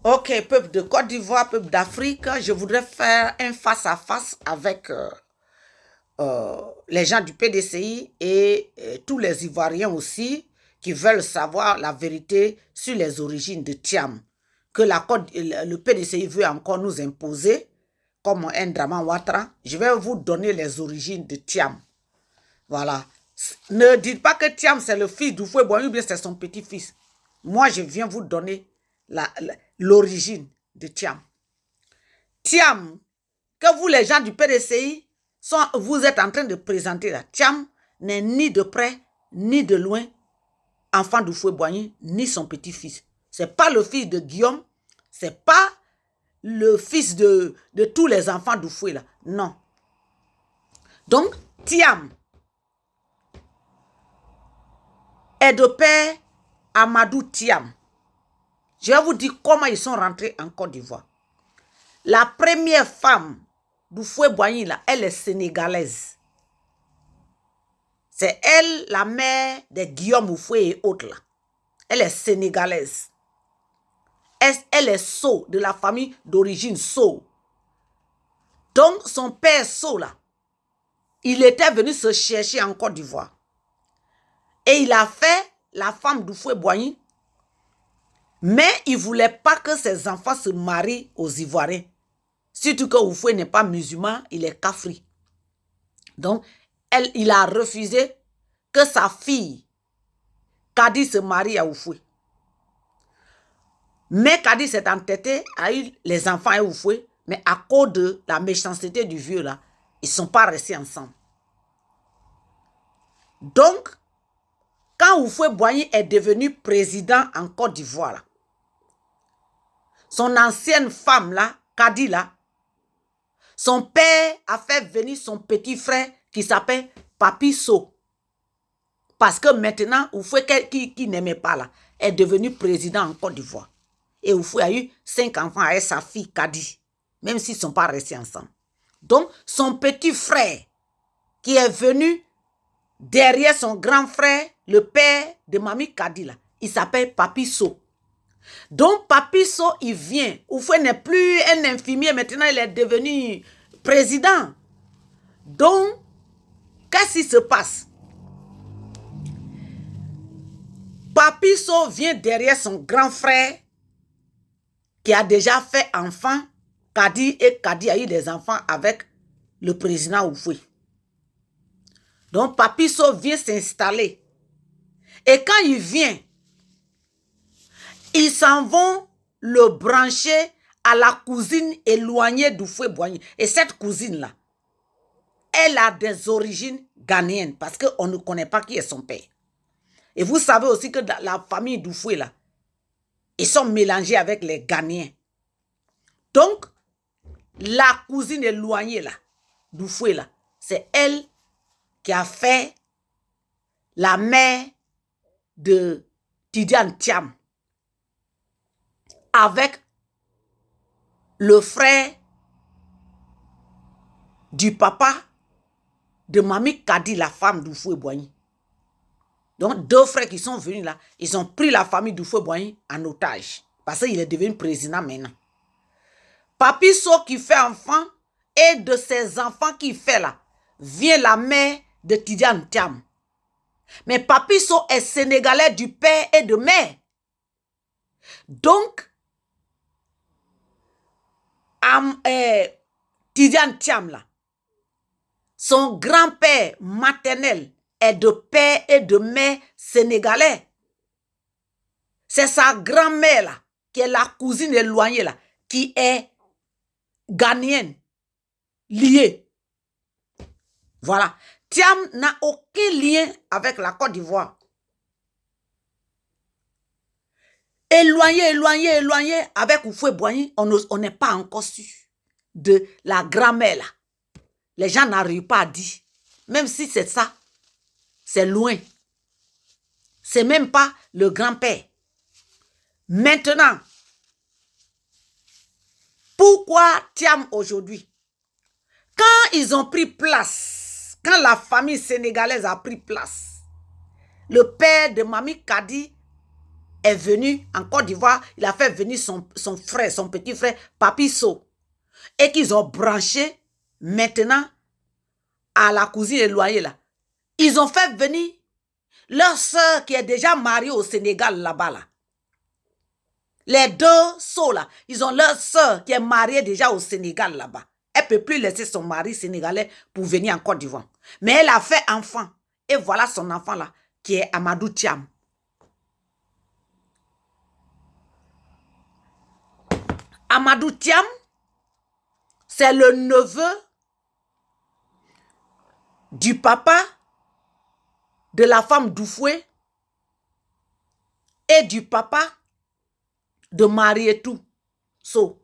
Ok, peuple de Côte d'Ivoire, peuple d'Afrique, je voudrais faire un face-à-face avec les gens du PDCI et tous les Ivoiriens aussi qui veulent savoir la vérité sur les origines de Thiam, que le PDCI veut encore nous imposer comme un Draman Ouattara. Je vais vous donner les origines de Thiam. Voilà. Ne dites pas que Thiam, c'est le fils d'Oufoué Boigny ou bien c'est son petit-fils. Moi, je viens vous donner l'origine de Thiam. Thiam, que vous, les gens du PDCI, vous êtes en train de présenter là. Thiam n'est ni de près, ni de loin, enfant d'Oufoué Boigny, ni son petit-fils. Ce n'est pas le fils de Guillaume, ce n'est pas le fils de tous les enfants d'Oufoué là. Non. Donc, Thiam est de père Amadou Thiam. Je vais vous dire comment ils sont rentrés en Côte d'Ivoire. La première femme d'Oufoué Boigny, là, elle est sénégalaise. C'est elle, la mère de Guillaume Oufoué et autres. Là. Elle est sénégalaise. Elle est Sow, de la famille d'origine Sow. Donc, son père Sow, là, il était venu se chercher en Côte d'Ivoire. Et il a fait la femme d'Oufoué Boigny. Mais il ne voulait pas que ses enfants se marient aux Ivoiriens. Surtout que Oufoué n'est pas musulman, il est kafri. Donc, il a refusé que sa fille, Kadi, se marie à Oufoué. Mais Kadi s'est entêté, a eu les enfants à Oufoué, mais à cause de la méchanceté du vieux, là, ils ne sont pas restés ensemble. Donc, quand Oufoué Boigny est devenu président en Côte d'Ivoire, son ancienne femme, là, Kadi, là, son père a fait venir son petit frère qui s'appelle Papi Sow. Parce que maintenant, Oufoué qui n'aimait pas là, est devenu président en Côte d'Ivoire. Et Oufoué a eu 5 enfants avec sa fille Kadi, même s'ils ne sont pas restés ensemble. Donc, son petit frère qui est venu derrière son grand frère, le père de Mamie Kadi, là, il s'appelle Papi Sow. Donc, Papi Sow, il vient. Oufoué n'est plus un infirmier, maintenant il est devenu président. Donc, qu'est-ce qui se passe? Papi Sow vient derrière son grand frère qui a déjà fait enfant, Kadi, et Kadi a eu des enfants avec le président Oufoué. Donc, Papi Sow vient s'installer. Et quand il vient, ils s'en vont le brancher à la cousine éloignée d'Oufoué Boigny. Et cette cousine-là, elle a des origines ghanéennes parce qu'on ne connaît pas qui est son père. Et vous savez aussi que dans la famille d'Oufoué, là, ils sont mélangés avec les Ghanéens. Donc, la cousine éloignée, là, d'Oufoué, là, c'est elle qui a fait la mère de Tidiane Thiam avec le frère du papa de Mamie Kadi, la femme d'Oufoué Boigny. Donc, 2 frères qui sont venus là, ils ont pris la famille d'Oufoué Boigny en otage. Parce qu'il est devenu président maintenant. Papi Sow qui fait enfant, et de ses enfants qui fait là, vient la mère de Tidiane Thiam. Mais Papi Sow est sénégalais du père et de mère. Donc, Tidiane Thiam là, son grand-père maternel est de père et de mère sénégalais. C'est sa grand-mère là, qui est la cousine éloignée là, qui est ghanéenne, liée. Voilà. Thiam n'a aucun lien avec la Côte d'Ivoire. Éloigné avec Oufoué Boigny, on n'est pas encore sûr de la grand-mère là. Les gens n'arrivent pas à dire. Même si c'est ça, c'est loin. C'est même pas le grand-père. Maintenant, pourquoi Thiam aujourd'hui? Quand ils ont pris place, quand la famille sénégalaise a pris place, le père de Mamie Kadi est venu en Côte d'Ivoire, il a fait venir son frère, son petit frère, Papisso, et qu'ils ont branché maintenant à la cousine éloignée là. Ils ont fait venir leur soeur qui est déjà mariée au Sénégal là-bas là. Les deux sauts là, ils ont leur soeur qui est mariée déjà au Sénégal là-bas. Elle ne peut plus laisser son mari sénégalais pour venir en Côte d'Ivoire. Mais elle a fait enfant. Et voilà son enfant là, qui est Amadou Thiam. Amadou Thiam, c'est le neveu du papa de la femme d'Oufoué et du papa de Marietou So.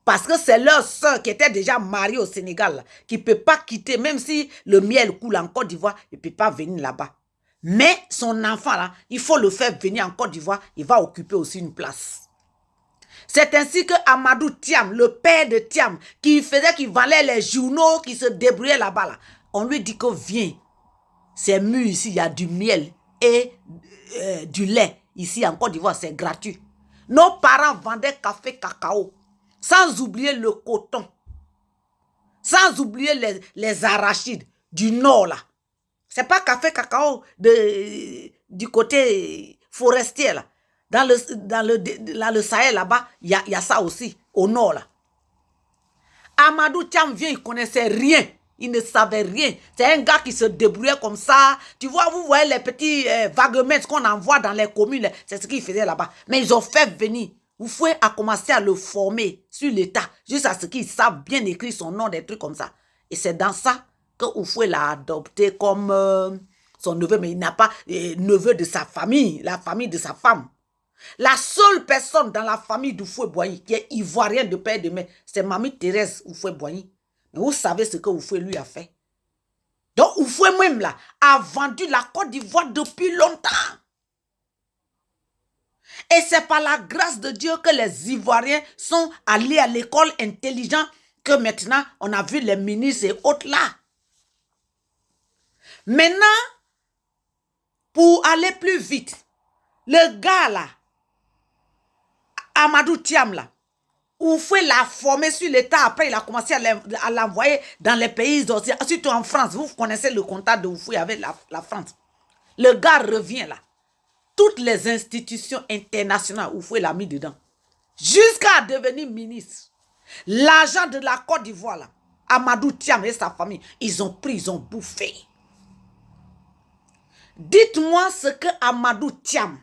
Parce que c'est leur soeur qui était déjà mariée au Sénégal, là, qui ne peut pas quitter, même si le miel coule en Côte d'Ivoire, il ne peut pas venir là-bas. Mais son enfant, là, il faut le faire venir en Côte d'Ivoire, il va occuper aussi une place. C'est ainsi que Amadou Thiam, le père de Thiam, qui faisait, qui vendait les journaux, qui se débrouillait là-bas, là, on lui dit que viens, c'est mûr ici, il y a du miel et du lait. Ici en Côte d'Ivoire, c'est gratuit. Nos parents vendaient café, cacao, sans oublier le coton, sans oublier les arachides du nord là. C'est pas café, cacao du côté forestier là. Dans le Sahel là-bas, il y a ça aussi, au nord là. Amadou Thiam vient, il connaissait rien. Il ne savait rien. C'est un gars qui se débrouillait comme ça. Tu vois, vous voyez les petits vaguements qu'on envoie dans les communes. C'est ce qu'il faisait là-bas. Mais ils ont fait venir. Oufoué a commencé à le former sur l'État. Juste à ce qu'ils savent bien écrire son nom, des trucs comme ça. Et c'est dans ça que Oufoué l'a adopté comme son neveu. Mais il n'a pas neveu de sa famille, la famille de sa femme. La seule personne dans la famille d'Oufoué Boigny qui est ivoirien de père et de mère, c'est Mamie Thérèse Oufoué Boigny. Mais vous savez ce que Oufoué lui a fait. Donc Oufoué même là a vendu la Côte d'Ivoire depuis longtemps. Et c'est par la grâce de Dieu que les Ivoiriens sont allés à l'école intelligente, que maintenant on a vu les ministres et autres là. Maintenant, pour aller plus vite, le gars là, Amadou Thiam là, Oufoué l'a formé sur l'État. Après, il a commencé à l'envoyer dans les pays d'Occident, surtout en France. Vous connaissez le contact de Oufoué avec la France. Le gars revient là. Toutes les institutions internationales, Oufoué l'a mis dedans. Jusqu'à devenir ministre. L'argent de la Côte d'Ivoire là, Amadou Thiam et sa famille, ils ont pris, ils ont bouffé. Dites-moi ce que Amadou Thiam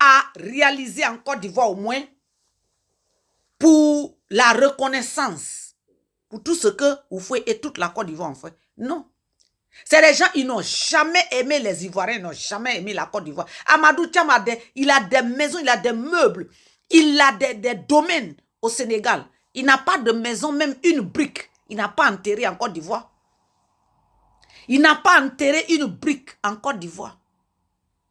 a réalisé en Côte d'Ivoire au moins pour la reconnaissance, pour tout ce que Oufoué et toute la Côte d'Ivoire ont fait. Non. C'est les gens, ils n'ont jamais aimé les Ivoiriens, ils n'ont jamais aimé la Côte d'Ivoire. Amadou Thiam il a des maisons, il a des meubles, il a des domaines au Sénégal. Il n'a pas de maison, même une brique. Il n'a pas enterré en Côte d'Ivoire. Il n'a pas enterré une brique en Côte d'Ivoire.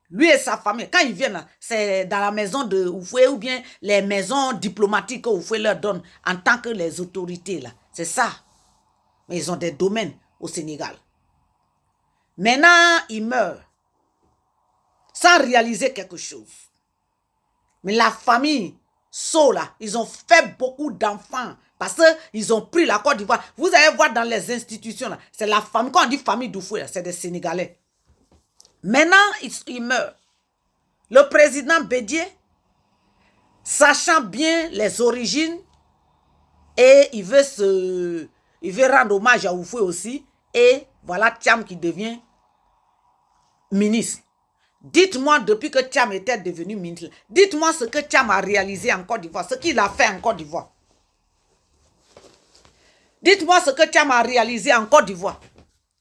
Lui et sa famille, quand ils viennent, c'est dans la maison de Oufoué ou bien les maisons diplomatiques que Oufoué leur donne en tant que les autorités là. C'est ça. Mais ils ont des domaines au Sénégal. Maintenant, ils meurent sans réaliser quelque chose. Mais la famille So là, ils ont fait beaucoup d'enfants parce qu'ils ont pris la Côte d'Ivoire. Vous allez voir dans les institutions là, c'est la famille. Quand on dit famille d'Oufoué, c'est des Sénégalais. Maintenant, il meurt. Le président Bédié, sachant bien les origines, et il veut rendre hommage à Oufoué aussi, et voilà Thiam qui devient ministre. Dites-moi, depuis que Thiam était devenu ministre, dites-moi ce que Thiam a réalisé en Côte d'Ivoire, ce qu'il a fait en Côte d'Ivoire. Dites-moi ce que Thiam a réalisé en Côte d'Ivoire.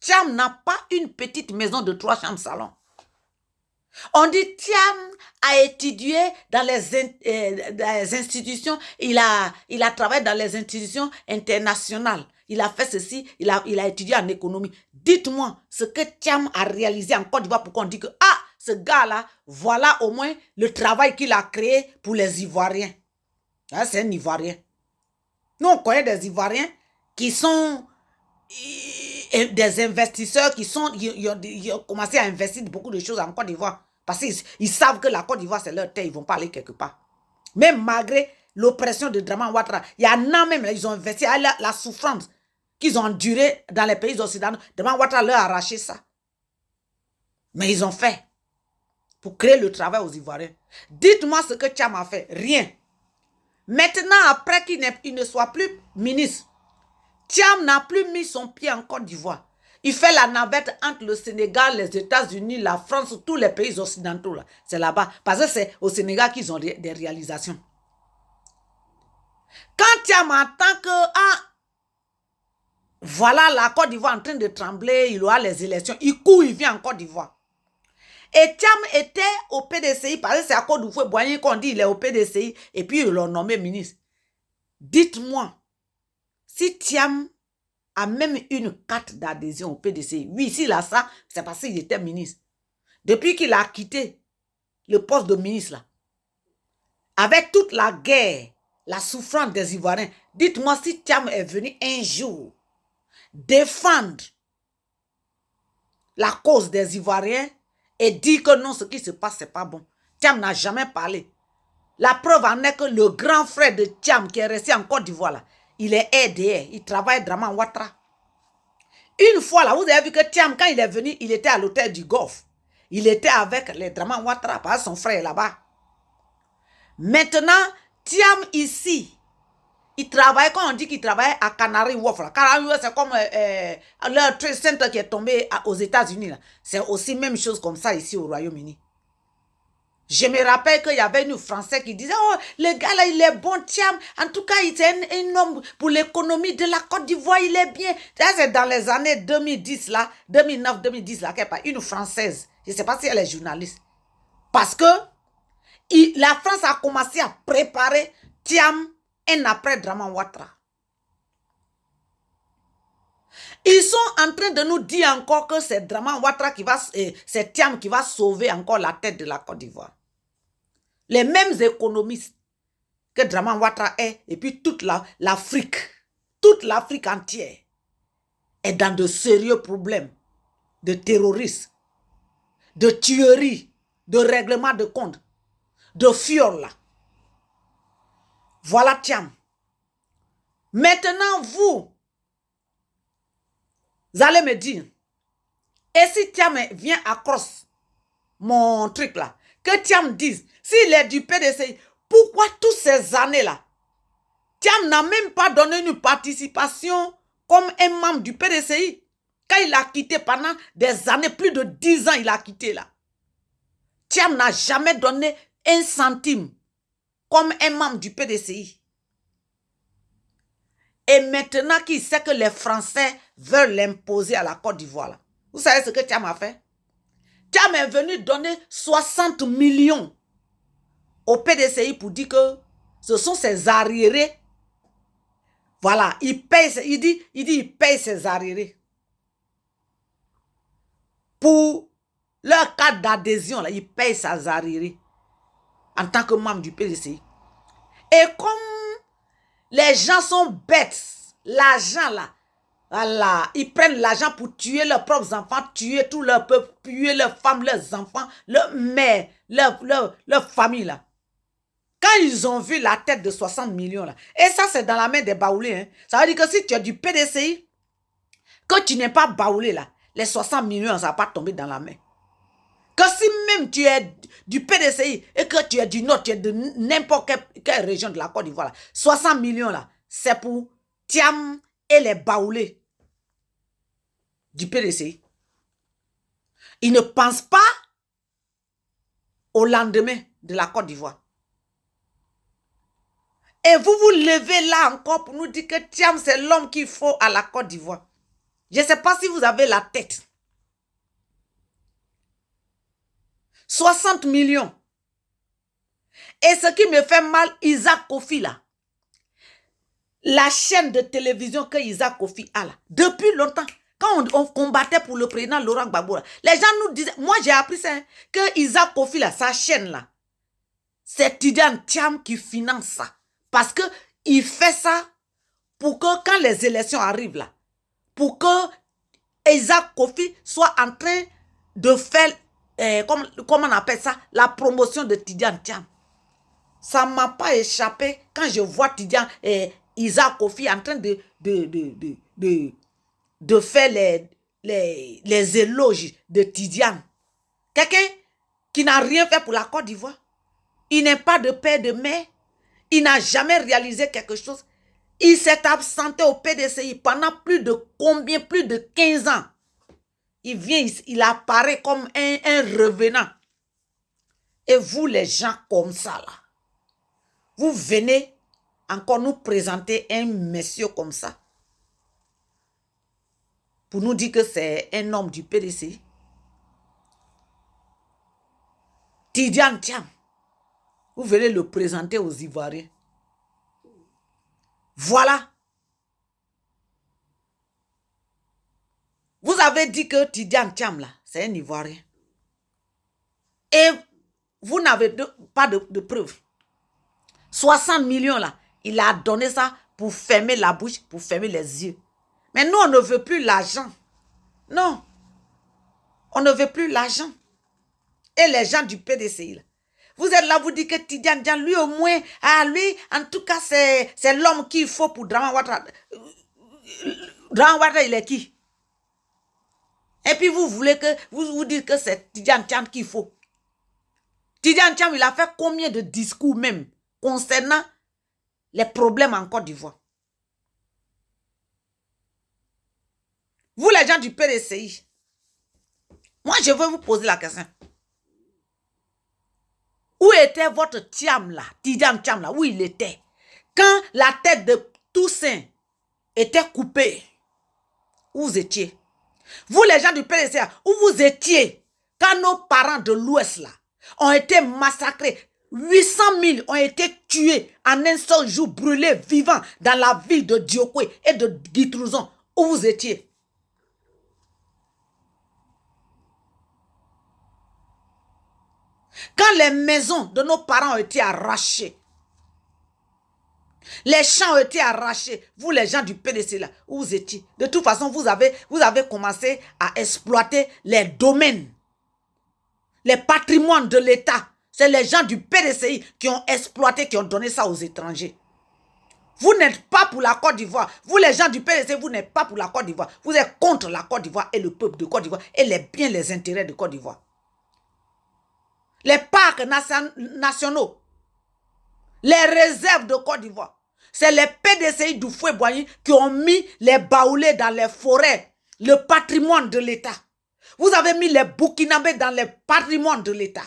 Thiam n'a pas une petite maison de 3 chambres salon. On dit Thiam a étudié dans les institutions, il a travaillé dans les institutions internationales. Il a fait ceci, il a étudié en économie. Dites-moi ce que Thiam a réalisé en Côte d'Ivoire pour qu'on dise que ce gars-là, voilà au moins le travail qu'il a créé pour les Ivoiriens. C'est un Ivoirien. Nous, on connaît des Ivoiriens qui sont des investisseurs qui ont commencé à investir beaucoup de choses en Côte d'Ivoire. Parce qu'ils savent que la Côte d'Ivoire, c'est leur terre, ils ne vont pas aller quelque part. Même malgré l'oppression de Draman Ouattara, il y en a même, là, ils ont investi à la souffrance qu'ils ont endurée dans les pays occidentaux. Draman Ouattara leur a arraché ça. Mais ils ont fait pour créer le travail aux Ivoiriens. Dites-moi ce que Thiam a fait. Rien. Maintenant, après qu'il ne soit plus ministre, Thiam n'a plus mis son pied en Côte d'Ivoire. Il fait la navette entre le Sénégal, les États-Unis, la France, tous les pays occidentaux. C'est là-bas. Parce que c'est au Sénégal qu'ils ont des réalisations. Quand Thiam entend que, voilà la Côte d'Ivoire en train de trembler, il aura les élections, il court, il vient en Côte d'Ivoire. Et Thiam était au PDCI, parce que c'est à Côte d'Ivoire Boigny qu'on dit il est au PDCI, et puis ils l'ont nommé ministre. Dites-moi, si Thiam a même une carte d'adhésion au PDCI, oui, s'il a ça, c'est parce qu'il était ministre. Depuis qu'il a quitté le poste de ministre, là, avec toute la guerre, la souffrance des Ivoiriens, dites-moi si Thiam est venu un jour défendre la cause des Ivoiriens et dire que non, ce qui se passe, c'est pas bon. Thiam n'a jamais parlé. La preuve en est que le grand frère de Thiam, qui est resté en Côte d'Ivoire, là, il est RDR, il travaille Draman Ouattara. Une fois, là, vous avez vu que Thiam, quand il est venu, il était à l'hôtel du Golfe. Il était avec les Draman Ouattara, parce que son frère est là-bas. Maintenant, Thiam ici, il travaille, quand on dit qu'il travaille à Canary Wharf, Canary Wharf, c'est comme le Trade Center qui est tombé aux États-Unis. C'est aussi même chose comme ça ici au Royaume-Uni. Je me rappelle qu'il y avait une Français qui disait, oh, le gars là, il est bon, Thiam. En tout cas, il est un homme pour l'économie de la Côte d'Ivoire, il est bien. C'est dans les années 2010, là, 2009-2010, là, une Française. Je ne sais pas si elle est journaliste. Parce que la France a commencé à préparer Thiam un après Draman Ouattara. Ils sont en train de nous dire encore que c'est Draman Ouattara qui va, c'est Thiam qui va sauver encore la tête de la Côte d'Ivoire. Les mêmes économistes que Draman Ouattara est, et puis toute l'Afrique entière est dans de sérieux problèmes de terrorisme, de tuerie, de règlement de compte, de fiole. Voilà Thiam. Maintenant, vous allez me dire, et si Thiam vient accroche mon truc là, que Thiam dise, s'il est du PDCI, pourquoi toutes ces années-là, Thiam n'a même pas donné une participation comme un membre du PDCI. Quand il a quitté pendant des années, plus de 10 ans, il a quitté là. Thiam n'a jamais donné un centime comme un membre du PDCI. Et maintenant qu'il sait que les Français veulent l'imposer à la Côte d'Ivoire, vous savez ce que Thiam a fait? Thiam est venu donner 60 millions au PDCI pour dire que ce sont ses arriérés. Voilà, il paye, il paye ses arriérés. Pour leur carte d'adhésion, il paye ses arriérés en tant que membre du PDCI. Et comme les gens sont bêtes, l'argent là, voilà, ils prennent l'argent pour tuer leurs propres enfants, tuer tout leur peuple, tuer leurs femmes, leurs enfants, leurs mères, leur famille là. Quand ils ont vu la tête de 60 millions là, et ça c'est dans la main des baoulés, hein, ça veut dire que si tu es du PDCI, que tu n'es pas baoulé là, les 60 millions ça ne va pas tomber dans la main. Que si même tu es du PDCI et que tu es du Nord, tu es de n'importe quelle région de la Côte d'Ivoire, 60 millions là, c'est pour Thiam et les baoulés du PDCI. Ils ne pensent pas au lendemain de la Côte d'Ivoire. Et vous vous levez là encore pour nous dire que Thiam, c'est l'homme qu'il faut à la Côte d'Ivoire. Je ne sais pas si vous avez la tête. 60 millions. Et ce qui me fait mal, Isaac Kofi là. La chaîne de télévision que Isaac Kofi a là. Depuis longtemps, quand on combattait pour le président Laurent Gbagbo, là, les gens nous disaient, moi j'ai appris ça, hein, que Isaac Kofi là, sa chaîne là, c'est Tidiane Thiam qui finance ça. Parce que il fait ça pour que quand les élections arrivent là, pour que Isaac Kofi soit en train de faire comment on appelle ça, la promotion de Tidiane Thiam. Ça ne m'a pas échappé quand je vois Tidiane et Isaac Kofi en train de faire les éloges de Tidiane. Quelqu'un qui n'a rien fait pour la Côte d'Ivoire. Il n'est pas de père de mère. Il n'a jamais réalisé quelque chose. Il s'est absenté au PDCI pendant plus de 15 ans. Il vient, il apparaît comme un revenant. Et vous, les gens comme ça, là, vous venez encore nous présenter un monsieur comme ça pour nous dire que c'est un homme du PDCI. Tidiane Thiam, vous venez le présenter aux Ivoiriens. Voilà. Vous avez dit que Tidiane Thiam, là, c'est un Ivoirien. Et vous n'avez pas de preuves. 60 millions, là, il a donné ça pour fermer la bouche, pour fermer les yeux. Mais nous, on ne veut plus l'argent. Non. On ne veut plus l'argent. Et les gens du PDCI, là, vous êtes là, vous dites que Tidiane Thiam, lui au moins, lui, en tout cas, c'est l'homme qu'il faut pour Dramane Ouattara. Dramane Ouattara, il est qui? Et puis vous voulez que, vous dites que c'est Tidiane Thiam qu'il faut. Tidiane Thiam, il a fait combien de discours même concernant les problèmes en Côte d'Ivoire? Vous, les gens du PDCI, moi, je veux vous poser la question. Où était votre Thiam là, Tidiane Thiam là, où il était? Quand la tête de Toussaint était coupée, où vous étiez? Vous, les gens du PDCI, où vous étiez quand nos parents de l'Ouest là ont été massacrés? 800 000 ont été tués en un seul jour, brûlés vivants dans la ville de Diokwe et de Guitrouson. Où vous étiez? Quand les maisons de nos parents ont été arrachées, les champs ont été arrachés, vous les gens du PDC là, où vous étiez? De toute façon, vous avez commencé à exploiter les domaines, les patrimoines de l'État. C'est les gens du PDCI qui ont exploité, qui ont donné ça aux étrangers. Vous n'êtes pas pour la Côte d'Ivoire. Vous, les gens du PDC, vous n'êtes pas pour la Côte d'Ivoire. Vous êtes contre la Côte d'Ivoire et le peuple de Côte d'Ivoire et les biens, les intérêts de Côte d'Ivoire. Les parcs nationaux, les réserves de Côte d'Ivoire, c'est les PDCI du Fouet-Boigny qui ont mis les baoulés dans les forêts, le patrimoine de l'État. Vous avez mis les Burkinabés dans le patrimoine de l'État.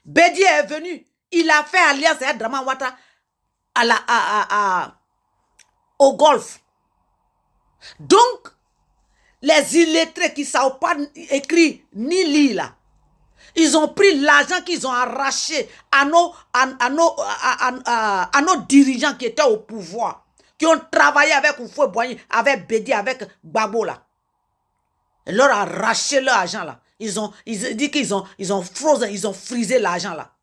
Bédié est venu, il a fait alliance avec Dramane Ouattara au Golfe. Donc, les illettrés qui ne savent pas écrire ni lire là, ils ont pris l'argent qu'ils ont arraché à nos dirigeants qui étaient au pouvoir, qui ont travaillé avec Houphouët-Boigny, avec Bédié, avec Gbagbo là. Ils leur ont arraché leur argent là. Ils dit qu'ils ont frozen, ils ont frisé l'argent là.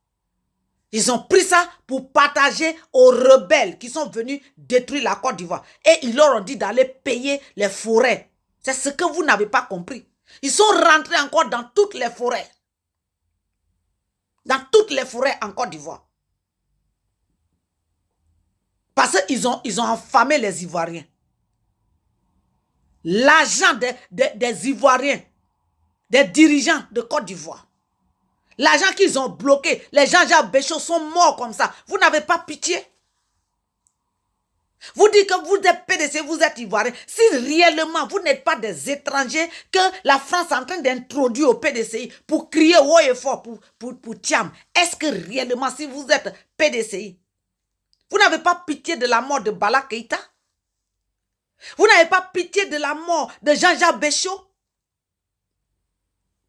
Ils ont pris ça pour partager aux rebelles qui sont venus détruire la Côte d'Ivoire. Et ils leur ont dit d'aller payer les forêts. C'est ce que vous n'avez pas compris. Ils sont rentrés encore dans toutes les forêts. Dans toutes les forêts en Côte d'Ivoire. Parce qu'ils ont affamé les Ivoiriens. L'argent des Ivoiriens, des dirigeants de Côte d'Ivoire. L'argent qu'ils ont bloqué, les Jean-Jacques Béchot sont morts comme ça. Vous n'avez pas pitié. Vous dites que vous êtes PDC, vous êtes Ivoirien. Si réellement vous n'êtes pas des étrangers que la France est en train d'introduire au PDCI pour crier haut et fort pour Thiam, est-ce que réellement si vous êtes PDCI, vous n'avez pas pitié de la mort de Bala Keïta? Vous n'avez pas pitié de la mort de Jean-Jacques Béchot?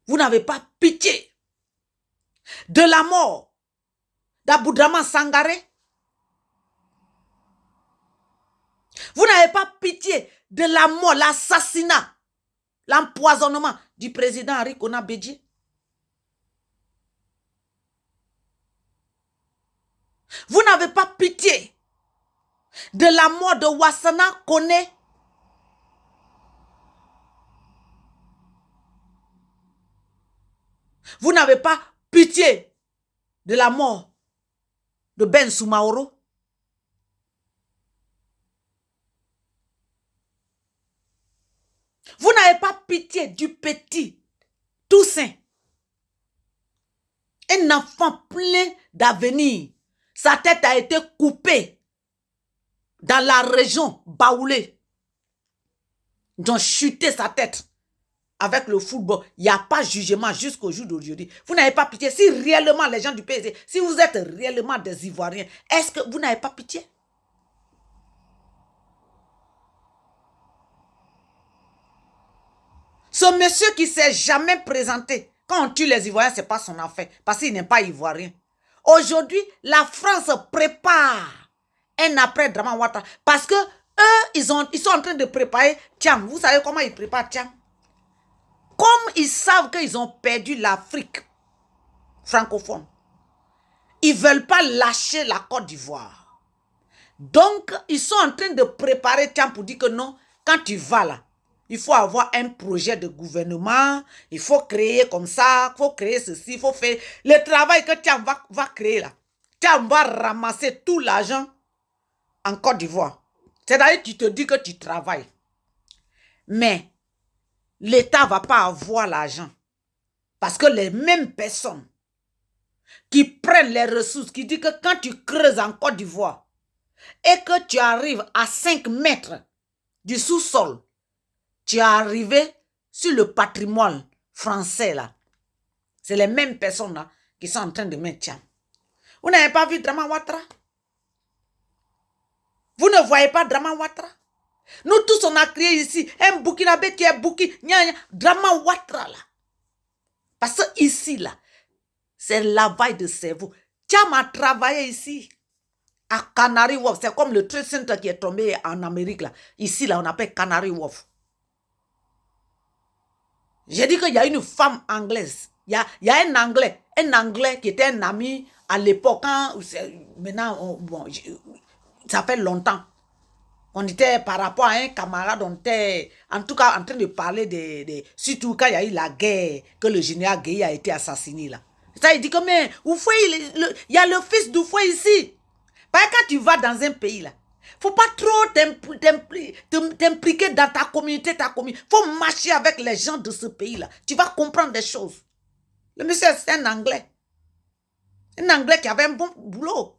Vous n'avez pas pitié de la mort d'Aboudraman Sangaré? Vous n'avez pas pitié de la mort, l'assassinat, l'empoisonnement du président Henri Konan Bédié? Vous n'avez pas pitié de la mort de Wassana Koné? Vous n'avez pas pitié de la mort de Ben Soumaoro. Vous n'avez pas pitié du petit Toussaint. Un enfant plein d'avenir. Sa tête a été coupée dans la région Baoulé. Ils ont chuté sa tête avec le football. Il n'y a pas de jugement jusqu'au jour d'aujourd'hui. Vous n'avez pas pitié. Si réellement les gens du PSG, si vous êtes réellement des Ivoiriens, est-ce que vous n'avez pas pitié? Ce monsieur qui ne s'est jamais présenté, quand on tue les Ivoiriens, ce n'est pas son affaire, parce qu'il n'est pas Ivoirien. Aujourd'hui, la France prépare un après Draman Ouattara, parce que eux, ils sont en train de préparer Thiam. Vous savez comment ils préparent Thiam? Comme ils savent qu'ils ont perdu l'Afrique francophone, ils ne veulent pas lâcher la Côte d'Ivoire. Donc, ils sont en train de préparer Thiam pour dire que non, quand tu vas là, il faut avoir un projet de gouvernement, il faut créer comme ça, il faut créer ceci, il faut faire le travail que Thiam va créer là. Thiam va ramasser tout l'argent en Côte d'Ivoire. C'est-à-dire que tu te dis que tu travailles. Mais l'État ne va pas avoir l'argent. Parce que les mêmes personnes qui prennent les ressources, qui disent que quand tu creuses en Côte d'Ivoire et que tu arrives à 5 mètres du sous-sol, tu es arrivé sur le patrimoine français là. C'est les mêmes personnes là qui sont en train de mettre Thiam. Vous n'avez pas vu Draman Ouattara? Vous ne voyez pas Draman Ouattara? Nous tous on a créé ici un Burkinabé qui est Draman Ouattara là. Parce que ici là, c'est le lavage de cerveau. Thiam a travaillé ici. À Canary Wharf, c'est comme le Trade Center qui est tombé en Amérique là. Ici là, on appelle Canary Wharf. J'ai dit qu'il y a une femme anglaise. Il y a un anglais qui était un ami à l'époque. Maintenant, bon, ça fait longtemps. On était par rapport à un camarade, on était en tout cas en train de parler surtout quand il y a eu la guerre, que le général Gueye a été assassiné là. Ça, il dit que mais Oufoué, il y a le fils d'Oufoué ici. Parce que quand tu vas dans un pays là, faut pas trop t'impliquer dans ta communauté, faut marcher avec les gens de ce pays-là. Tu vas comprendre des choses. Le monsieur, c'est un Anglais. Un Anglais qui avait un bon boulot.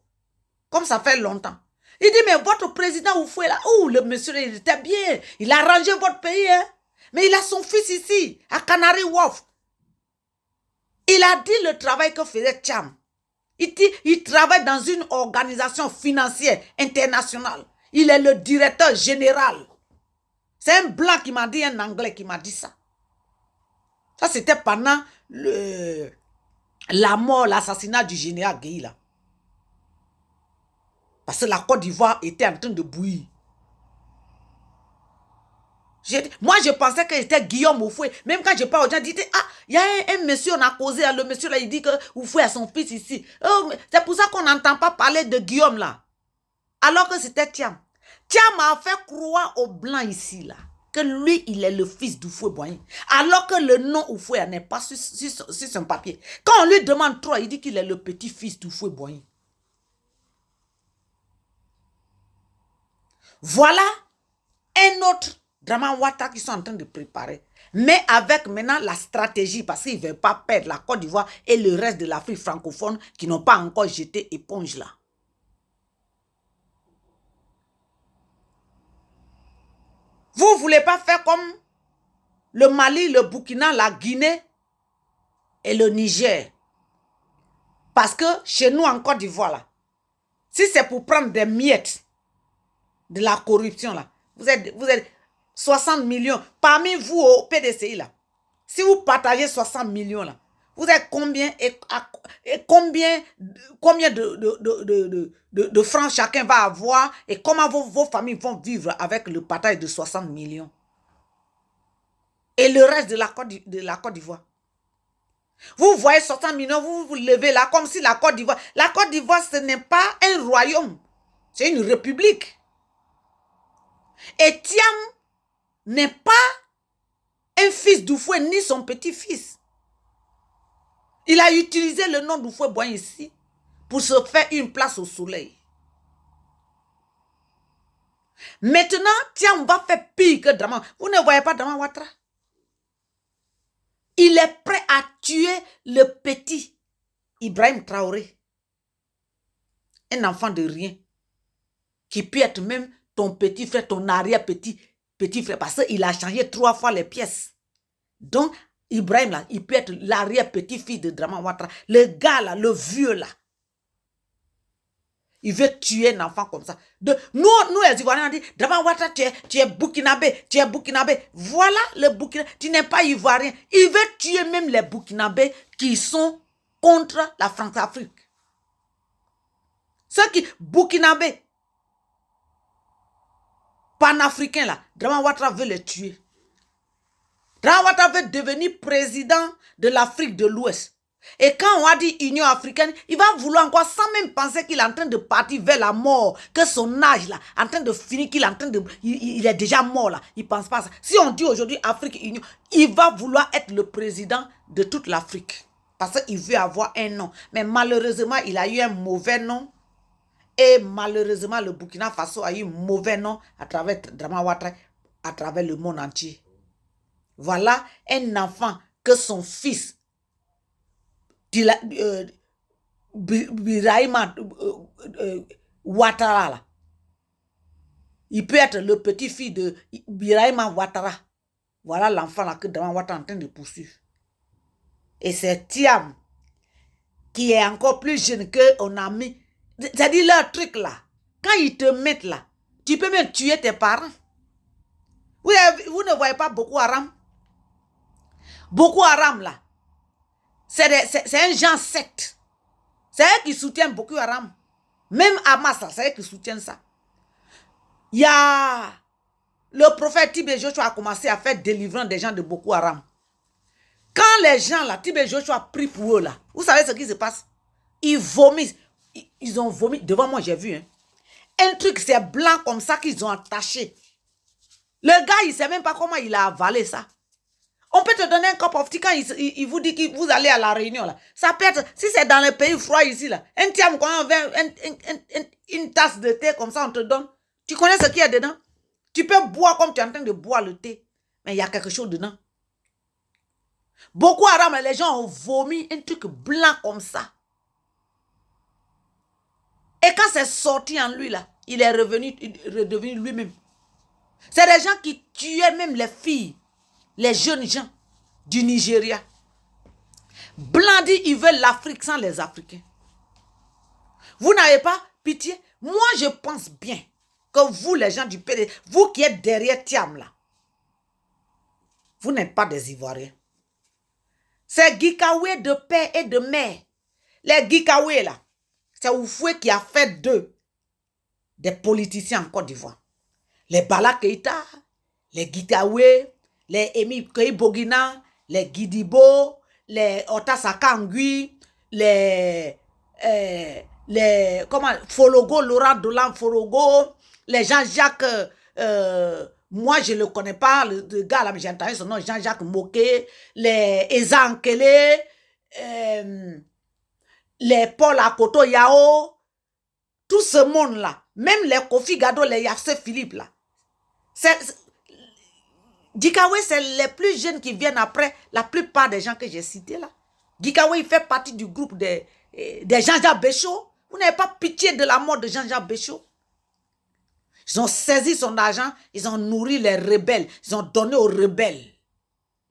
Comme ça fait longtemps. Il dit, mais votre président Oufoué là, le monsieur, il était bien. Il a arrangé votre pays, hein. Mais il a son fils ici, à Canary Wharf. Il a dit le travail que faisait Thiam. Il travaille dans une organisation financière internationale. Il est le directeur général. C'est un blanc qui m'a dit, un anglais qui m'a dit ça. Ça, c'était pendant la mort, l'assassinat du général Gueye là. Parce que la Côte d'Ivoire était en train de bouillir. Moi, je pensais que c'était Guillaume Oufoué. Même quand je parle aux gens, ils disaient, il y a un monsieur, on a causé, le monsieur là, il dit que Oufoué a son fils ici. C'est pour ça qu'on n'entend pas parler de Guillaume là. Alors que c'était Thiam. Thiam a fait croire aux Blancs ici là, que lui, il est le fils d'Oufoué Boigny. Alors que le nom Oufoué n'est pas sur son papier. Quand on lui demande trop, il dit qu'il est le petit-fils d'Oufoué Boigny. Voilà un autre Draman Ouattara qui sont en train de préparer. Mais avec maintenant la stratégie, parce qu'ils ne veulent pas perdre la Côte d'Ivoire et le reste de l'Afrique francophone qui n'ont pas encore jeté éponge là. Vous ne voulez pas faire comme le Mali, le Burkina, la Guinée et le Niger. Parce que chez nous en Côte d'Ivoire là, si c'est pour prendre des miettes de la corruption là, vous êtes 60 millions. Parmi vous au PDCI là, si vous partagez 60 millions là, vous êtes combien combien de francs chacun va avoir et comment vos familles vont vivre avec le partage de 60 millions et le reste de la Côte d'Ivoire. Vous voyez 60 millions, vous levez là comme si la Côte d'Ivoire, ce n'est pas un royaume, c'est une république. Et Thiam n'est pas un fils d'Oufoué ni son petit-fils. Il a utilisé le nom d'Houphouët-Boigny ici pour se faire une place au soleil. Maintenant, tiens, on va faire pire que Draman. Vous ne voyez pas Draman Ouattara? Il est prêt à tuer le petit Ibrahim Traoré. Un enfant de rien. Qui peut être même ton petit frère, ton arrière-petit frère. Parce qu'il a changé 3 fois les pièces. Donc, Ibrahim, là, il peut être l'arrière-petit-fils de Draman Ouattara. Le gars, là, le vieux, là. Il veut tuer un enfant comme ça. Nous les Ivoiriens, on dit, Draman Ouattara, tu es Burkinabé, tu es Burkinabé. Voilà le Burkinabé. Tu n'es pas Ivoirien. Il veut tuer même les Burkinabés qui sont contre la France-Afrique. Ceux qui, Burkinabé, panafricains là, Draman Ouattara veut les tuer. Draman Ouattara veut devenir président de l'Afrique de l'Ouest. Et quand on a dit Union africaine, il va vouloir encore, sans même penser qu'il est en train de partir vers la mort, que son âge là, en train de finir, qu'il est en train de... Il est déjà mort là, il ne pense pas à ça. Si on dit aujourd'hui Afrique Union, il va vouloir être le président de toute l'Afrique. Parce qu'il veut avoir un nom. Mais malheureusement, il a eu un mauvais nom. Et malheureusement, le Burkina Faso a eu un mauvais nom à travers Draman Ouattara, à travers le monde entier. Voilà un enfant que son fils, Birahima Ouattara, là, il peut être le petit-fils de Birahima Ouattara. Voilà l'enfant là que Draman Ouattara est en train de poursuivre. Et c'est Thiam qui est encore plus jeune qu'on a mis. C'est-à-dire leur truc là. Quand ils te mettent là, tu peux même tuer tes parents. Vous ne voyez pas Boko Haram? Boko Haram là, c'est un genre secte. C'est eux qui soutiennent Boko Haram. Même Hamas, c'est eux qui soutiennent ça. Il y a le prophète Tibé Joshua a commencé à faire délivrance des gens de Boko Haram. Quand les gens là, Tibé Joshua prie pour eux là, vous savez ce qui se passe? Ils vomissent. Ils ont vomi. Devant moi, j'ai vu. Hein. Un truc, c'est blanc comme ça qu'ils ont attaché. Le gars, il ne sait même pas comment il a avalé ça. On peut te donner un cup of tea quand il vous dit que vous allez à la réunion. Là. Ça peut être, si c'est dans les pays froids ici, là, un tiam, quand on vient, une tasse de thé comme ça, on te donne. Tu connais ce qu'il y a dedans? Tu peux boire comme tu es en train de boire le thé. Mais il y a quelque chose dedans. Boko Haram, les gens ont vomi un truc blanc comme ça. Et quand c'est sorti en lui, là, il est redevenu lui-même. C'est des gens qui tuaient même les filles, les jeunes gens du Nigeria. Blanc dit, ils veulent l'Afrique sans les Africains. Vous n'avez pas pitié? Moi, je pense bien que vous, les gens du PD, vous qui êtes derrière Thiam, là, vous n'êtes pas des Ivoiriens. C'est Gikawe de père et de mère. Les Gikawe, là, c'est Houphouët qui a fait d'eux des politiciens en Côte d'Ivoire. Les Bala Keïta, les Gikawe, les Emi Bogina, les Gidibo, les Otasaka Ngui, les Fologo, Laurent Dolan Fologo, les Jean-Jacques, moi je ne le connais pas, le gars là, mais j'ai entendu son nom, Jean-Jacques Moké, les Ezankele, les Paul Akoto Yao, tout ce monde-là, même les Kofi Gado, les Yassé Philippe là, Gikawe, c'est les plus jeunes qui viennent après la plupart des gens que j'ai cités là. Gikawe, il fait partie du groupe des Jean-Jacques Béchaud. Vous n'avez pas pitié de la mort de Jean-Jacques Béchaud. Ils ont saisi son argent, ils ont nourri les rebelles, ils ont donné aux rebelles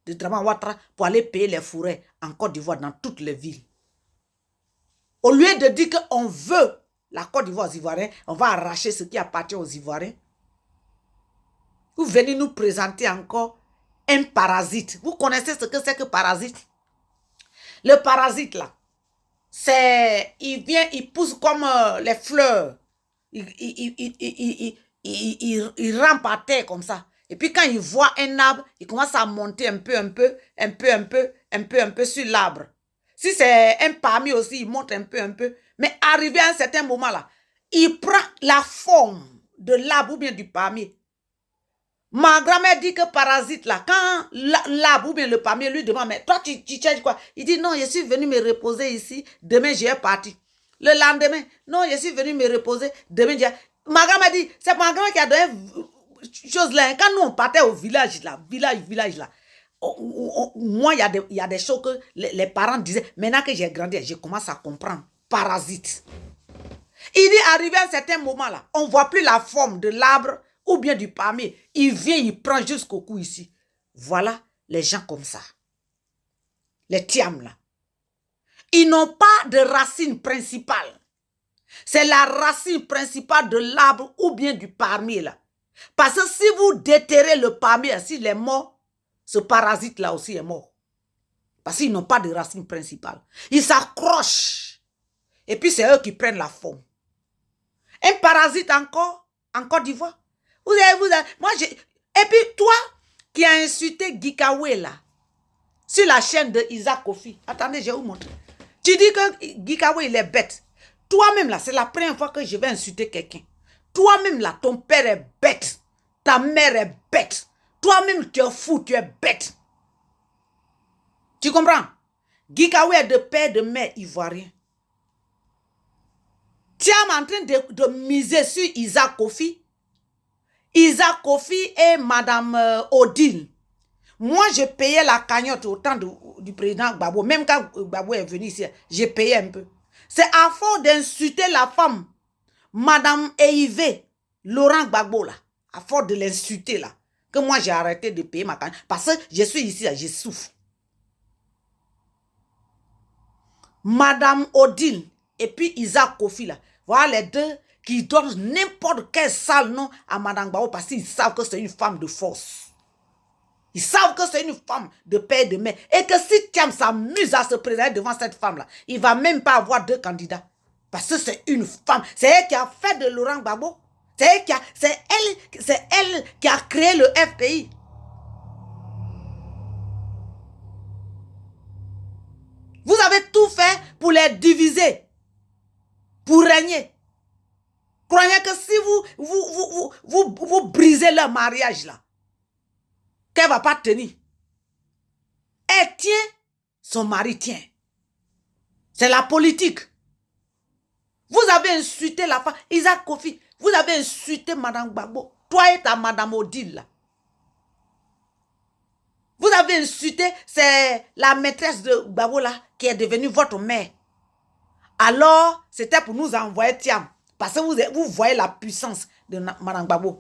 de Draman Ouattara pour aller payer les forêts en Côte d'Ivoire dans toutes les villes. Au lieu de dire qu'on veut la Côte d'Ivoire aux Ivoiriens, on va arracher ce qui appartient aux Ivoiriens. Vous venez nous présenter encore un parasite. Vous connaissez ce que c'est que parasite? Le parasite là, c'est, il vient, il pousse comme les fleurs. Il rampe à terre comme ça. Et puis quand il voit un arbre, il commence à monter un peu sur l'arbre. Si c'est un palmier aussi, il monte un peu. Mais arrivé à un certain moment là, il prend la forme de l'arbre ou bien du palmier. Ma grand-mère dit que parasite là, quand l'arbre ou bien le palmier lui demande, mais toi tu cherches quoi? Il dit non, je suis venu me reposer ici, demain j'ai parti. Le lendemain, non, je suis venu me reposer, demain j'ai... Ma grand-mère dit, c'est ma grand-mère qui a donné chose là. Quand nous on partait au village là, village là, moi il y a des choses que les parents disaient, maintenant que j'ai grandi, je commence à comprendre. Parasite. Il dit, arrivé à un certain moment là, on ne voit plus la forme de l'arbre ou bien du palmier. Il vient, il prend jusqu'au cou ici. Voilà les gens comme ça. Les tiams là. Ils n'ont pas de racine principale. C'est la racine principale de l'arbre ou bien du palmier là. Parce que si vous déterrez le palmier, s'il est mort, ce parasite là aussi est mort. Parce qu'ils n'ont pas de racine principale. Ils s'accrochent. Et puis c'est eux qui prennent la forme. Un parasite encore, en Côte d'Ivoire. Et puis toi, qui as insulté Gikawe là, sur la chaîne de Isaac Kofi. Attendez, je vais vous montrer. Tu dis que Gikawe, il est bête. Toi-même là, c'est la première fois que je vais insulter quelqu'un. Toi-même là, ton père est bête. Ta mère est bête. Toi-même, tu es fou, tu es bête. Tu comprends? Gikawe est de père, de mère ivoirien. Tu es en train de miser sur Isaac Kofi. Isaac Kofi et Madame Odile. Moi, je payais la cagnotte au temps du président Gbagbo. Même quand Gbagbo est venu ici, j'ai payé un peu. C'est à force d'insulter la femme, Madame Eive, Laurent Gbagbo, là, à force de l'insulter, là, que moi, j'ai arrêté de payer ma cagnotte. Parce que je suis ici, là, je souffre. Madame Odile et puis Isaac Kofi, là, voilà les deux qui donnent n'importe quel sale nom à Madame Gbagbo parce qu'ils savent que c'est une femme de force. Ils savent que c'est une femme de père et de mère. Et que si Thiam s'amuse à se présenter devant cette femme-là, il ne va même pas avoir deux candidats. Parce que c'est une femme. C'est elle qui a fait de Laurent Gbagbo. C'est elle qui a créé le FPI. Vous avez tout fait pour les diviser. Pour régner. Croyez que si vous brisez leur mariage là, qu'elle ne va pas tenir. Elle tient, son mari tient. C'est la politique. Vous avez insulté la femme, Isaac Kofi, vous avez insulté Madame Gbagbo, toi et ta Madame Odile là. Vous avez insulté, c'est la maîtresse de Gbagbo là, qui est devenue votre mère. Alors, c'était pour nous envoyer Thiam. Parce que vous voyez la puissance de Madame Gbagbo.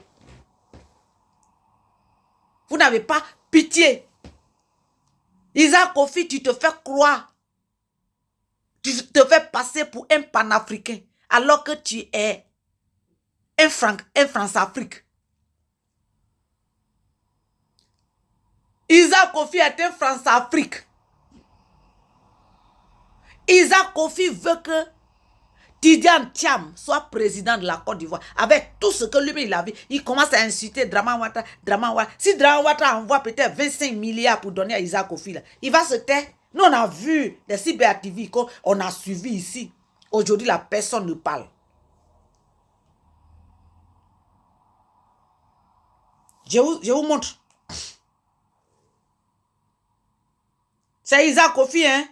Vous n'avez pas pitié. Isaac Kofi, tu te fais croire. Tu te fais passer pour un panafricain. Alors que tu es un France-Afrique. Isaac Kofi est un France-Afrique. Isaac Kofi veut que Tidiane Thiam soit président de la Côte d'Ivoire. Avec tout ce que lui-même il a vu, il commence à insulter Dramane Ouattara. Si Dramane Ouattara envoie peut-être 25 milliards pour donner à Isaac Kofi, là, il va se taire. Nous, on a vu des CBA-TV qu'on a suivi ici. Aujourd'hui, la personne ne parle. Je vous montre. C'est Isaac Kofi, hein?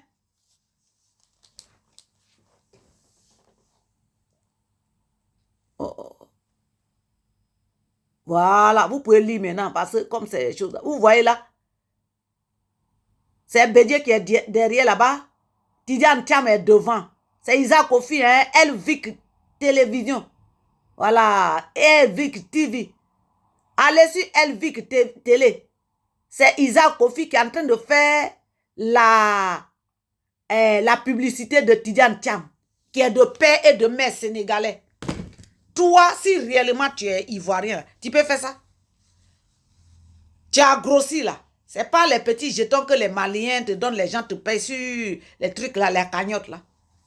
Voilà, vous pouvez lire maintenant parce que comme c'est des choses, vous voyez là, c'est Bédié qui est derrière là-bas, Tidiane Thiam est devant, c'est Isaac Kofi, hein, Elvic Télévision, voilà, Elvic TV, allez sur Elvic Télé, c'est Isaac Kofi qui est en train de faire la publicité de Tidiane Thiam, qui est de père et de mère sénégalais. Toi, si réellement tu es ivoirien, tu peux faire ça. Tu as grossi là. Ce n'est pas les petits jetons que les Maliens te donnent, les gens te payent sur les trucs là, les cagnottes là.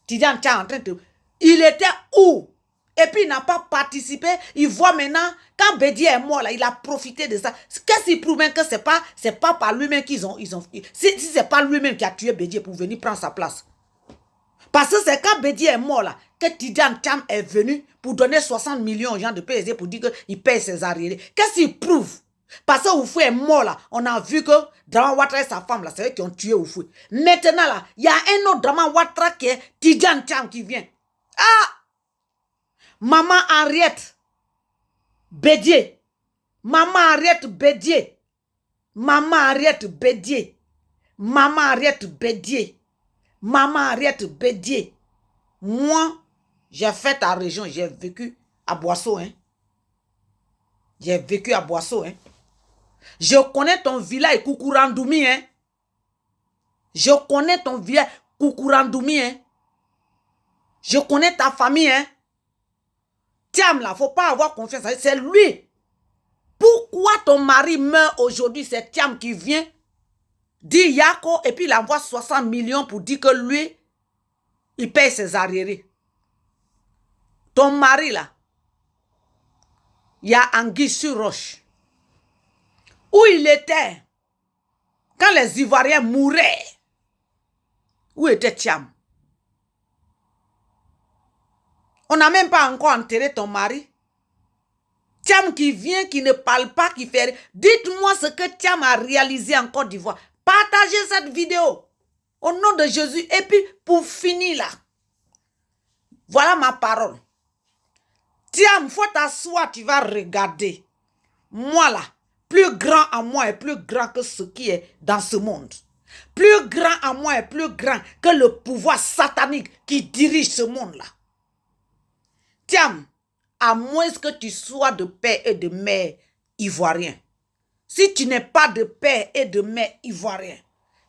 Tidiane Thiam en train de... Il était où? Et puis il n'a pas participé. Il voit maintenant, quand Bédié est mort là, il a profité de ça. Qu'est-ce qui prouve même que ce n'est pas par lui-même qu'ils ont... Si ce n'est pas lui-même qui a tué Bédié pour venir prendre sa place. Parce que c'est quand Bédié est mort là, que Tidiane Thiam est venu pour donner 60 millions aux gens de PSG pour dire qu'il paye ses arriérés. Qu'est-ce qu'il prouve? Parce que Oufoué est mort là. On a vu que Draman Ouattara et sa femme là, c'est eux qui ont tué Oufoué. Maintenant là, il y a un autre Draman Ouattara qui est Tidjane Thiam qui vient. Ah! Maman Henriette Bédier. Maman Henriette Bédier. Maman Henriette Bédier. Maman Henriette Bédier. Maman Henriette Bédier. Moi, j'ai fait ta région, j'ai vécu à Boisseau, hein. J'ai vécu à Boisseau, hein. Je connais ton village Koukourandoumi, hein. Je connais ton village Koukourandoumi, hein. Je connais ta famille, hein. Thiam, là, faut pas avoir confiance. C'est lui. Pourquoi ton mari meurt aujourd'hui? C'est Thiam qui vient, dit Yako, et puis il envoie 60 millions pour dire que lui, il paye ses arriérés. Ton mari, là, il y a Anguille sur Roche. Où il était quand les Ivoiriens mouraient? Où était Thiam? On n'a même pas encore enterré ton mari. Thiam qui vient, qui ne parle pas, qui fait... Dites-moi ce que Thiam a réalisé en Côte d'Ivoire. Partagez cette vidéo. Au nom de Jésus. Et puis, pour finir là, voilà ma parole. Thiam, faut t'asseoir, tu vas regarder. Moi là, plus grand en moi est plus grand que ce qui est dans ce monde. Plus grand en moi est plus grand que le pouvoir satanique qui dirige ce monde-là. Thiam, à moins que tu sois de père et de mère ivoirien. Si tu n'es pas de père et de mère ivoirien,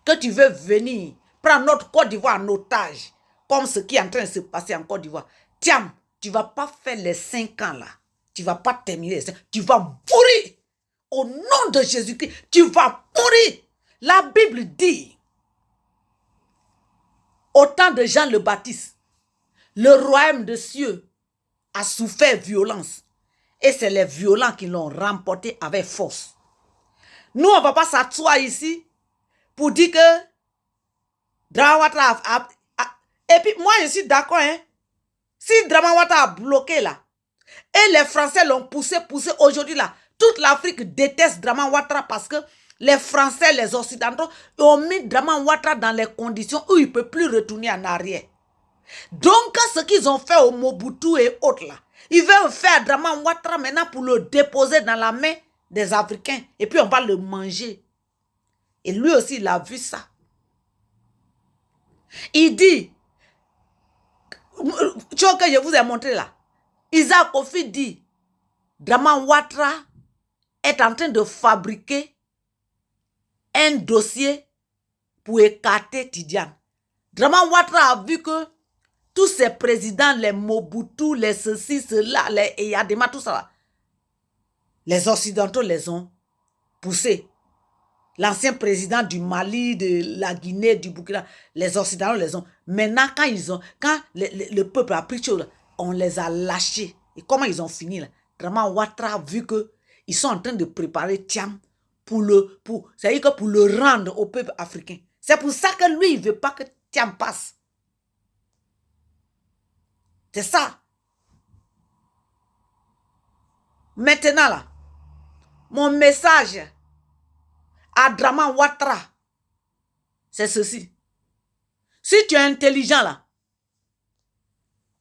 que tu veux venir prendre notre Côte d'Ivoire en otage, comme ce qui est en train de se passer en Côte d'Ivoire, Thiam, tu ne vas pas faire les 5 ans là. Tu ne vas pas terminer les 5 ans. Tu vas mourir. Au nom de Jésus-Christ, tu vas mourir. La Bible dit, au temps de Jean le Baptiste, le royaume des cieux a souffert violence. Et c'est les violents qui l'ont remporté avec force. Nous, on ne va pas s'asseoir ici pour dire que Draman Ouattara a... Et puis, moi, je suis d'accord, hein. Si Draman Ouattara a bloqué là, et les Français l'ont poussé aujourd'hui là, toute l'Afrique déteste Draman Ouattara parce que les Français, les Occidentaux ont mis Draman Ouattara dans les conditions où il ne peut plus retourner en arrière. Donc, ce qu'ils ont fait au Mobutu et autres là, ils veulent faire Draman Ouattara maintenant pour le déposer dans la main des Africains. Et puis, on va le manger. Et lui aussi, il a vu ça. Il dit, tu vois que je vous ai montré là, Isaac Kofi dit, Draman Ouattara est en train de fabriquer un dossier pour écarter Tidjane. Draman Ouattara a vu que tous ces présidents, les Mobutu, les ceci, cela, les Eyadema, tout ça, les Occidentaux les ont poussés. L'ancien président du Mali, de la Guinée, du Burkina, les Occidentaux les ont. Maintenant, quand le peuple a pris chose, on les a lâchés. Et comment ils ont fini là? Draman Ouattara a vu qu'ils sont en train de préparer Thiam c'est-à-dire que pour le rendre au peuple africain. C'est pour ça que lui, il ne veut pas que Thiam passe. C'est ça. Maintenant là, mon message à Draman Ouattara, c'est ceci. Si tu es intelligent là,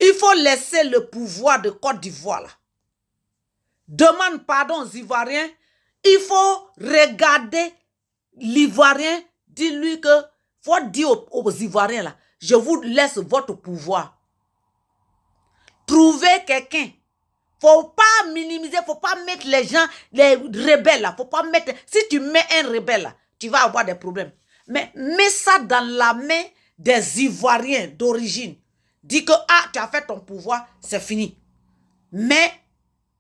il faut laisser le pouvoir de Côte d'Ivoire là. Demande pardon aux Ivoiriens. Il faut regarder l'Ivoirien, dis-lui que, faut dire aux Ivoiriens là, je vous laisse votre pouvoir. Trouvez quelqu'un. Faut pas minimiser, faut pas mettre les gens, les rebelles là, faut pas mettre, si tu mets un rebelle là, tu vas avoir des problèmes. Mais mets ça dans la main des Ivoiriens d'origine. Dis que, ah, tu as fait ton pouvoir, c'est fini. Mais,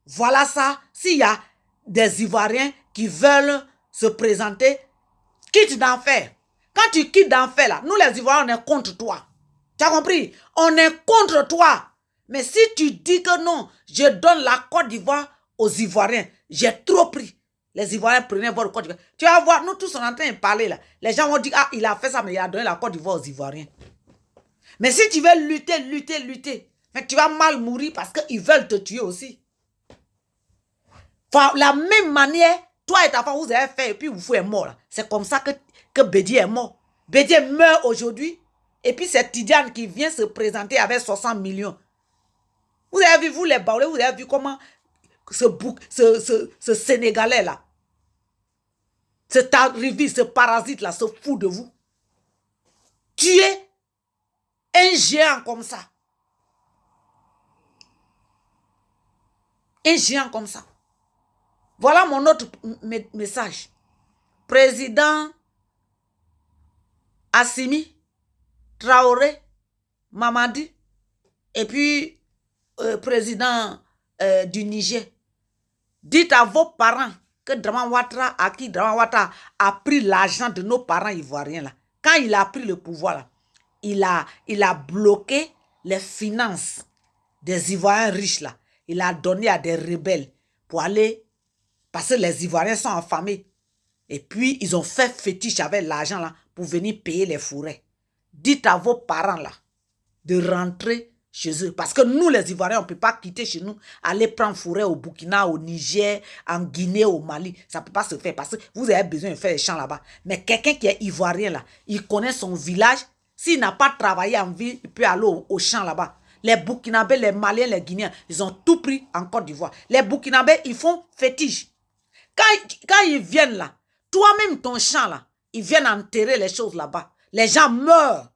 voilà ça, s'il y a des Ivoiriens qui veulent se présenter, quitte d'enfer. Quand tu quittes d'enfer là, nous les Ivoiriens, on est contre toi. Tu as compris? On est contre toi. Mais si tu dis que non, je donne la Côte d'Ivoire aux Ivoiriens, j'ai trop pris. Les Ivoiriens prenaient votre Côte d'Ivoire. Tu vas voir, nous tous on est en train de parler là. Les gens vont dire, ah, il a fait ça, mais il a donné la Côte d'Ivoire aux Ivoiriens. Mais si tu veux lutter, mais tu vas mal mourir parce qu'ils veulent te tuer aussi. Enfin, la même manière, Toi et ta femme, vous avez fait et puis vous êtes mort. C'est comme ça que Bédié est mort. Bédié meurt aujourd'hui. Et puis c'est Tidiane qui vient se présenter avec 60 millions. Vous avez vu, vous les Baoulés, vous avez vu comment ce Sénégalais-là, cet arriviste, ce parasite-là se fout de vous. Tuer un géant comme ça. Un géant comme ça. Voilà mon autre message. Président Assimi, Traoré, Mamadi, et puis président du Niger. Dites à vos parents que Draman Ouattara, à qui Draman Ouattara a pris l'argent de nos parents ivoiriens là. Quand il a pris le pouvoir là, il a bloqué les finances des Ivoiriens riches là. Il a donné à des rebelles pour aller, parce que les Ivoiriens sont affamés. Et puis, ils ont fait fétiche avec l'argent là pour venir payer les forêts. Dites à vos parents là de rentrer chez eux. Parce que nous, les Ivoiriens, on ne peut pas quitter chez nous, aller prendre forêt au Burkina, au Niger, en Guinée, au Mali. Ça ne peut pas se faire parce que vous avez besoin de faire les champs là-bas. Mais quelqu'un qui est Ivoirien là, il connaît son village. S'il n'a pas travaillé en ville, il peut aller au champ là-bas. Les Burkinabés, les Maliens, les Guinéens, ils ont tout pris en Côte d'Ivoire. Les Burkinabés, ils font fétiche. Quand ils viennent là, toi-même, ton champ là, ils viennent enterrer les choses là-bas. Les gens meurent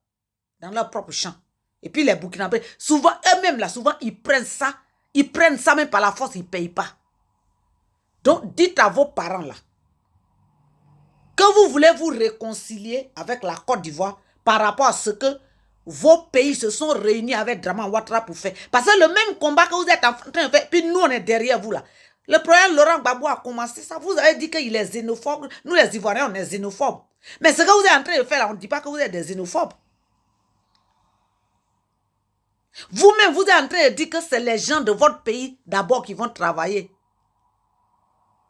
dans leur propre champ. Et puis les Burkinabés, souvent, eux-mêmes là, souvent, ils prennent ça même par la force, ils ne payent pas. Donc, dites à vos parents là, que vous voulez vous réconcilier avec la Côte d'Ivoire par rapport à ce que vos pays se sont réunis avec Draman Ouattara pour faire. Parce que le même combat que vous êtes en train de faire, puis nous, on est derrière vous là. Le problème, Laurent Gbagbo a commencé ça. Vous avez dit qu'il est xénophobe. Nous, les Ivoiriens, on est xénophobes. Mais ce que vous êtes en train de faire là, on ne dit pas que vous êtes des xénophobes. Vous-même, vous êtes en train de dire que c'est les gens de votre pays d'abord qui vont travailler.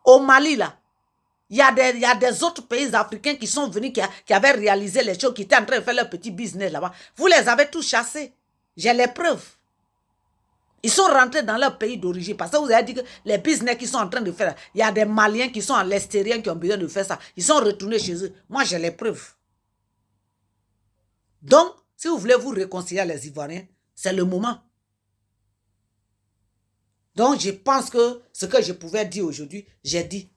Au Mali, là, il y a des autres pays africains qui sont venus, qui avaient réalisé les choses, qui étaient en train de faire leur petit business là-bas. Vous les avez tous chassés. J'ai les preuves. Ils sont rentrés dans leur pays d'origine parce que vous avez dit que les business qu'ils sont en train de faire, il y a des Maliens qui sont à l'extérieur qui ont besoin de faire ça. Ils sont retournés chez eux. Moi, j'ai les preuves. Donc, si vous voulez vous réconcilier les Ivoiriens, c'est le moment. Donc, je pense que ce que je pouvais dire aujourd'hui, j'ai dit.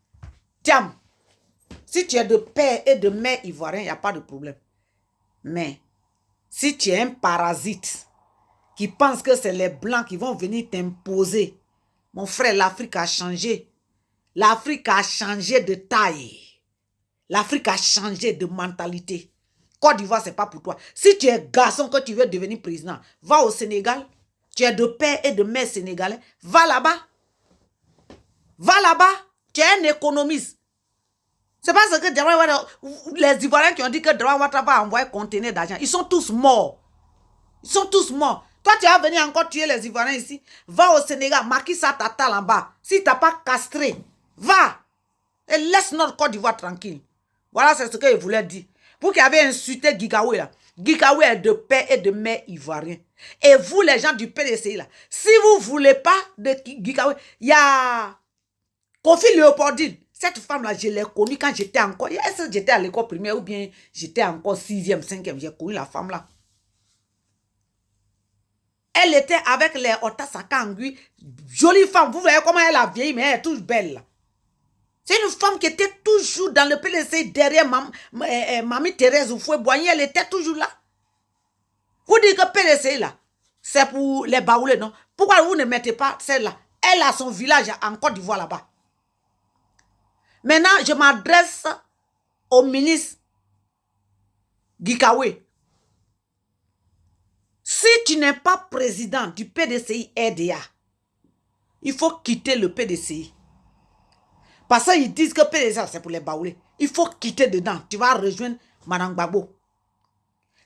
Tiens, si tu es de père et de mère ivoirien, il n'y a pas de problème. Mais, si tu es un parasite qui pense que c'est les Blancs qui vont venir t'imposer, mon frère, l'Afrique a changé. L'Afrique a changé de taille. L'Afrique a changé de mentalité. Côte d'Ivoire, ce n'est pas pour toi. Si tu es garçon que tu veux devenir président, va au Sénégal. Tu es de père et de mère sénégalais. Va là-bas. Va là-bas. Tu es un économiste. C'est pas ce que les Ivoiriens qui ont dit que Draman Ouattara va envoyer conteneur d'argent. Ils sont tous morts. Ils sont tous morts. Toi, tu vas venir encore tuer les Ivoiriens ici. Va au Sénégal. Macky Sall t'attend là-bas. Si tu n'as pas castré, va. Et laisse notre Côte d'Ivoire tranquille. Voilà, c'est ce que je voulais dire. Vous qui avez insulté Guikaoué là. Guikaoué est de père et de mère ivoirien. Et vous, les gens du PDCI là, si vous ne voulez pas de Guikaoué, il y a Kofi Léopoldine. Cette femme-là, je l'ai connue quand j'étais encore... Est-ce que j'étais à l'école primaire ou bien j'étais encore 6e, 5e? J'ai connu la femme-là. Elle était avec les Otasakangui. Jolie femme. Vous voyez comment elle a vieilli, mais elle est toujours belle. C'est une femme qui était toujours dans le PDC derrière Mamie Thérèse Houphouët-Boigny. Elle était toujours là. Vous dites que PDC là, c'est pour les Baoulés, non? Pourquoi vous ne mettez pas celle-là? Elle a son village en Côte d'Ivoire là-bas. Maintenant, je m'adresse au ministre Guikaoué. Si tu n'es pas président du PDCI RDA, il faut quitter le PDCI. Parce qu'ils disent que PDCI, c'est pour les Baoulés. Il faut quitter dedans. Tu vas rejoindre Madame Gbagbo.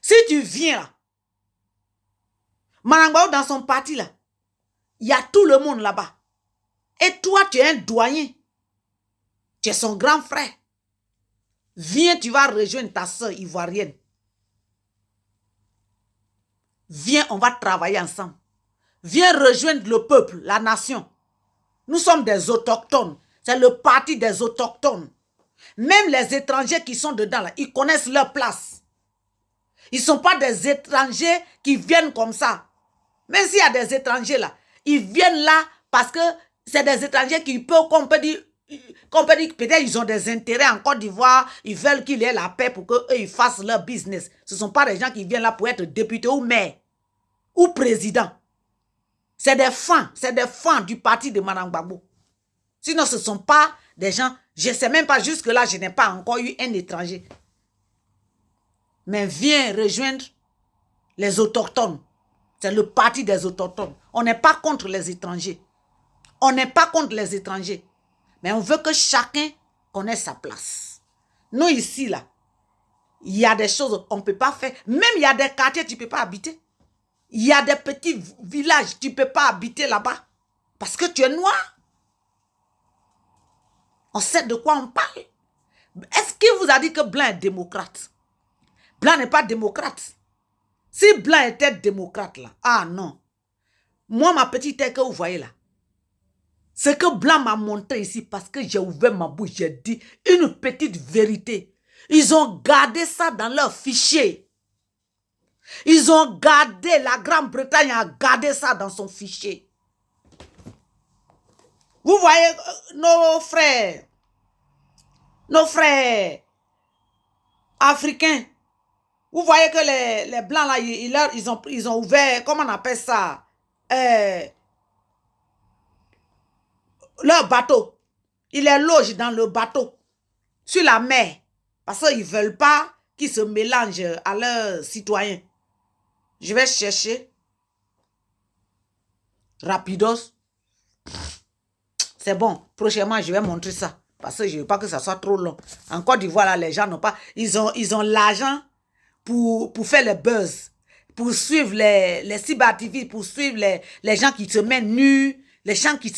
Si tu viens là, Madame Gbagbo dans son parti là, il y a tout le monde là-bas. Et toi, tu es un doyen. Tu es son grand frère. Viens, tu vas rejoindre ta soeur ivoirienne. Viens, on va travailler ensemble. Viens rejoindre le peuple, la nation. Nous sommes des autochtones. C'est le parti des autochtones. Même les étrangers qui sont dedans, là, ils connaissent leur place. Ils ne sont pas des étrangers qui viennent comme ça. Même s'il y a des étrangers là, ils viennent là parce que c'est des étrangers qui peuvent, qu'on peut dire, peut-être ils ont des intérêts en Côte d'Ivoire, ils veulent qu'il y ait la paix pour qu'eux, ils fassent leur business. Ce ne sont pas des gens qui viennent là pour être députés ou maire ou président. C'est des fans du parti de Mme Gbagbo. Sinon, ce ne sont pas des gens, je ne sais même pas, jusque-là, je n'ai pas encore eu un étranger. Mais viens rejoindre les autochtones. C'est le parti des autochtones. On n'est pas contre les étrangers. On n'est pas contre les étrangers. Mais on veut que chacun connaisse sa place. Nous, ici, là, il y a des choses qu'on ne peut pas faire. Même il y a des quartiers, tu ne peux pas habiter. Il y a des petits villages, tu ne peux pas habiter là-bas. Parce que tu es noir. On sait de quoi on parle. Est-ce qu'il vous a dit que Blanc est démocrate? Blanc n'est pas démocrate. Si Blanc était démocrate, là, ah non. Moi, ma petite tête que vous voyez là, ce que Blanc m'a montré ici, parce que j'ai ouvert ma bouche, j'ai dit une petite vérité. Ils ont gardé ça dans leur fichier. Ils ont gardé, la Grande-Bretagne a gardé ça dans son fichier. Vous voyez nos frères africains, vous voyez que les Blancs là, ils ont ouvert, comment on appelle ça, leur bateau. Ils les logent dans le bateau, sur la mer, parce qu'ils ne veulent pas qu'ils se mélangent à leurs citoyens. Je vais chercher. Rapidos. C'est bon. Prochainement, je vais montrer ça. Parce que je ne veux pas que ça soit trop long. En Côte d'Ivoire, là, les gens n'ont pas... Ils ont l'argent pour faire le buzz. Pour suivre les cyberactivistes, pour suivre les gens qui se mettent nus, les gens qui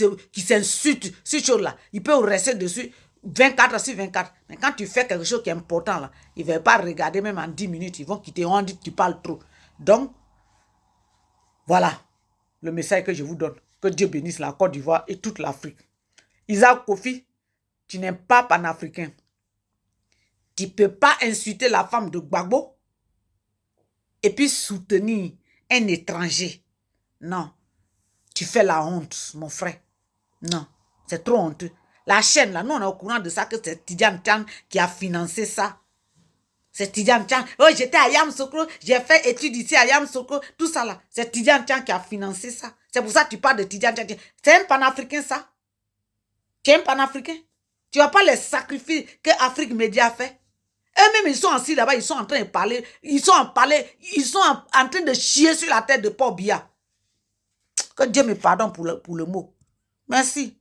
s'insultent, ces choses-là. Ils peuvent rester dessus 24 heures sur 24. Mais quand tu fais quelque chose qui est important, là, ils ne veulent pas regarder même en 10 minutes. Ils vont quitter. On dit que tu parles trop. Donc, voilà le message que je vous donne. Que Dieu bénisse la Côte d'Ivoire et toute l'Afrique. Isaac Kofi, tu n'es pas panafricain. Tu ne peux pas insulter la femme de Gbagbo et puis soutenir un étranger. Non. Tu fais la honte, mon frère. Non. C'est trop honteux. La chaîne, là, nous, on est au courant de ça, que c'est Tidiane Tchang qui a financé ça. C'est Tidiane Tchang. Oh, j'étais à Yamoussoukro, j'ai fait études ici à Yamoussoukro, tout ça là. C'est Tidiane Tchang qui a financé ça. C'est pour ça que tu parles de Tidiane Tchang. C'est un panafricain, ça. Tu es un panafricain. Tu ne vois pas les sacrifices que Afrique Média a fait. Eux-mêmes, ils sont assis là-bas, ils sont en train de parler. Ils sont en train de chier sur la tête de Paul Biya. Que Dieu me pardonne pour le mot. Merci.